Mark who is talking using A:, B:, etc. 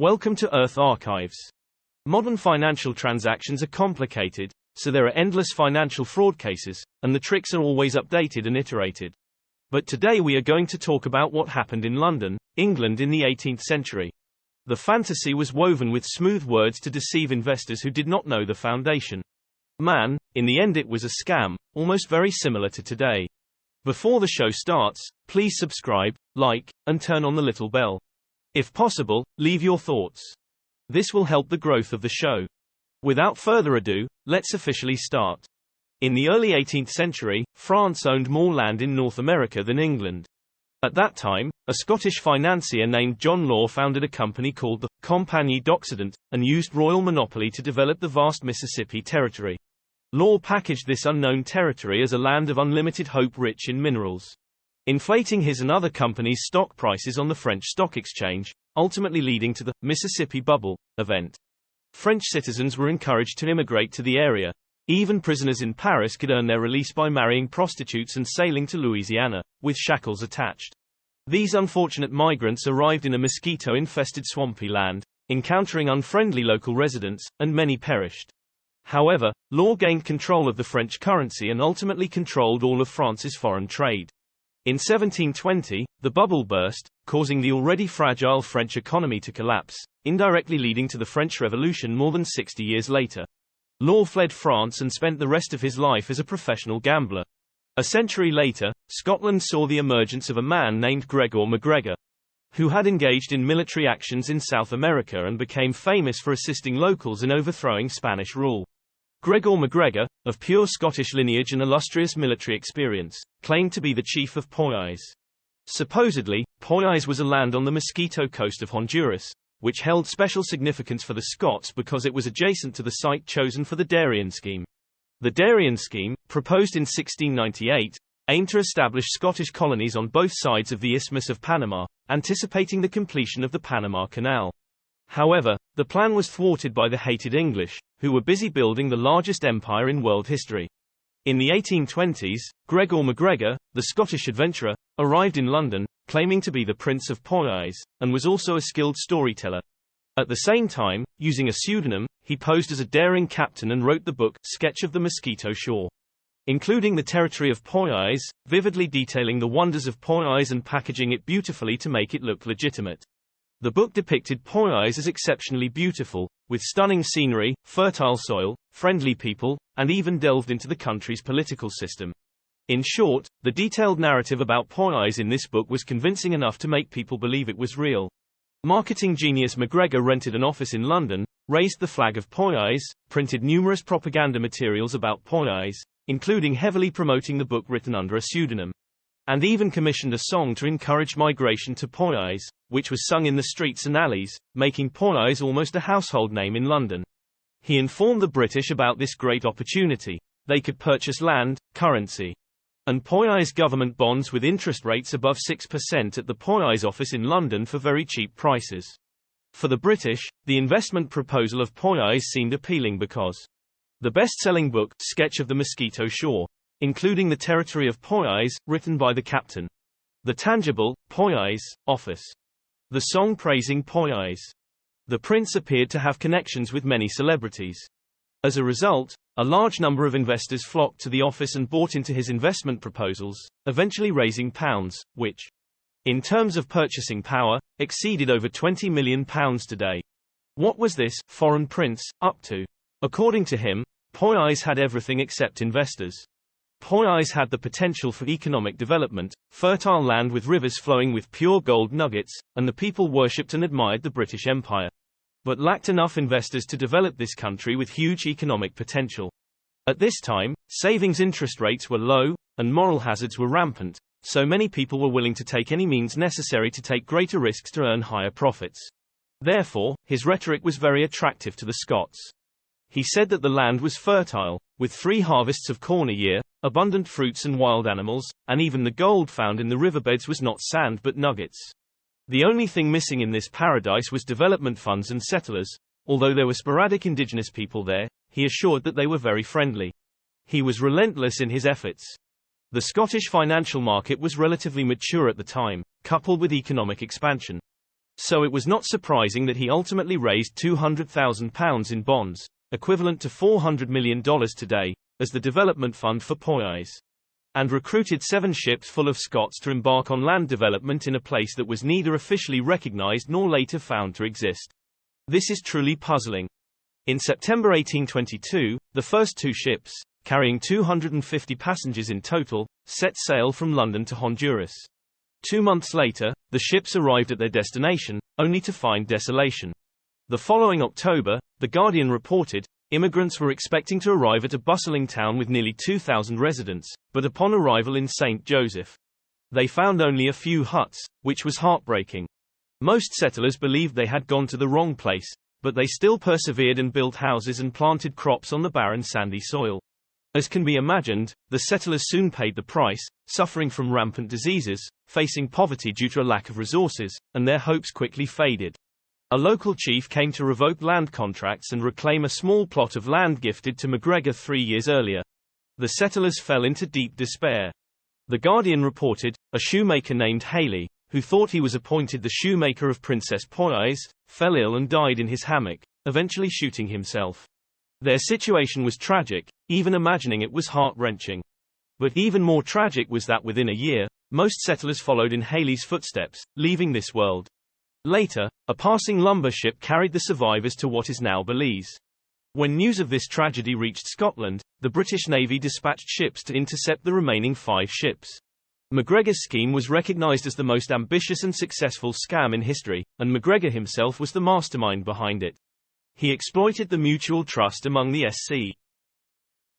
A: Welcome to Earth Archives. Modern financial transactions are complicated, so there are endless financial fraud cases, and the tricks are always updated and iterated. But today we are going to talk about what happened in London, England in the 18th century. The fantasy was woven with smooth words to deceive investors who did not know the foundation. Man, in the end it was a scam, almost very similar to today. Before the show starts, please subscribe, like, and turn on the little bell. If possible, leave your thoughts. This will help the growth of the show. Without further ado, let's officially start. In the early 18th century, France owned more land in North America than England. At that time, a Scottish financier named John Law founded a company called the Compagnie d'Occident, and used royal monopoly to develop the vast Mississippi territory. Law packaged this unknown territory as a land of unlimited hope rich in minerals, inflating his and other companies' stock prices on the French stock exchange, ultimately leading to the Mississippi Bubble event. French citizens were encouraged to immigrate to the area. Even prisoners in Paris could earn their release by marrying prostitutes and sailing to Louisiana, with shackles attached. These unfortunate migrants arrived in a mosquito-infested swampy land, encountering unfriendly local residents, and many perished. However, Law gained control of the French currency and ultimately controlled all of France's foreign trade. In 1720, the bubble burst, causing the already fragile French economy to collapse, indirectly leading to the French Revolution more than 60 years later. Law fled France and spent the rest of his life as a professional gambler. A century later, Scotland saw the emergence of a man named Gregor McGregor, who had engaged in military actions in South America and became famous for assisting locals in overthrowing Spanish rule. Gregor McGregor, of pure Scottish lineage and illustrious military experience, claimed to be the chief of Poyais. Supposedly, Poyais was a land on the Mosquito Coast of Honduras, which held special significance for the Scots because it was adjacent to the site chosen for the Darien scheme. The Darien scheme, proposed in 1698, aimed to establish Scottish colonies on both sides of the Isthmus of Panama, anticipating the completion of the Panama Canal. However, the plan was thwarted by the hated English, who were busy building the largest empire in world history. In the 1820s, Gregor McGregor, the Scottish adventurer, arrived in London, claiming to be the Prince of Poyais, and was also a skilled storyteller. At the same time, using a pseudonym, he posed as a daring captain and wrote the book Sketch of the Mosquito Shore, including the territory of Poyais, vividly detailing the wonders of Poyais and packaging it beautifully to make it look legitimate. The book depicted Poyais as exceptionally beautiful, with stunning scenery, fertile soil, friendly people, and even delved into the country's political system. In short, the detailed narrative about Poyais in this book was convincing enough to make people believe it was real. Marketing genius McGregor rented an office in London, raised the flag of Poyais, printed numerous propaganda materials about Poyais, including heavily promoting the book written under a pseudonym, and even commissioned a song to encourage migration to Poyais, which was sung in the streets and alleys, making Poyais almost a household name in London. He informed the British about this great opportunity. They could purchase land, currency, and Poyais government bonds with interest rates above 6% at the Poyais office in London for very cheap prices. For the British, the investment proposal of Poyais seemed appealing because the best-selling book, Sketch of the Mosquito Shore, including the territory of Poyais, written by the captain, the tangible, Poyais, office, the song praising Poyais. The prince appeared to have connections with many celebrities. As a result, a large number of investors flocked to the office and bought into his investment proposals, eventually raising pounds, which, in terms of purchasing power, exceeded over £20 million today. What was this foreign prince up to? According to him, Poyais had everything except investors. Poyais had the potential for economic development, fertile land with rivers flowing with pure gold nuggets, and the people worshipped and admired the British Empire, but lacked enough investors to develop this country with huge economic potential. At this time, savings interest rates were low, and moral hazards were rampant, so many people were willing to take any means necessary to take greater risks to earn higher profits. Therefore, his rhetoric was very attractive to the Scots. He said that the land was fertile, with 3 harvests of corn a year, abundant fruits and wild animals, and even the gold found in the riverbeds was not sand but nuggets. The only thing missing in this paradise was development funds and settlers. Although there were sporadic indigenous people there, he assured that they were very friendly. He was relentless in his efforts. The Scottish financial market was relatively mature at the time, coupled with economic expansion. So it was not surprising that he ultimately raised £200,000 in bonds, equivalent to $400 million today, as the development fund for Poyais, and recruited 7 ships full of Scots to embark on land development in a place that was neither officially recognized nor later found to exist. This is truly puzzling. In September 1822, the first 2 ships, carrying 250 passengers in total, set sail from London to Honduras. 2 months later, the ships arrived at their destination, only to find desolation. The following October, The Guardian reported, immigrants were expecting to arrive at a bustling town with nearly 2,000 residents, but upon arrival in St. Joseph, they found only a few huts, which was heartbreaking. Most settlers believed they had gone to the wrong place, but they still persevered and built houses and planted crops on the barren sandy soil. As can be imagined, the settlers soon paid the price, suffering from rampant diseases, facing poverty due to a lack of resources, and their hopes quickly faded. A local chief came to revoke land contracts and reclaim a small plot of land gifted to McGregor 3 years earlier. The settlers fell into deep despair. The Guardian reported, a shoemaker named Haley, who thought he was appointed the shoemaker of Princess Poyais, fell ill and died in his hammock, eventually shooting himself. Their situation was tragic, even imagining it was heart-wrenching. But even more tragic was that within a year, most settlers followed in Haley's footsteps, leaving this world. Later, a passing lumber ship carried the survivors to what is now Belize. When news of this tragedy reached Scotland, the British Navy dispatched ships to intercept the remaining 5 ships. McGregor's scheme was recognized as the most ambitious and successful scam in history, and McGregor himself was the mastermind behind it. He exploited the mutual trust among the SC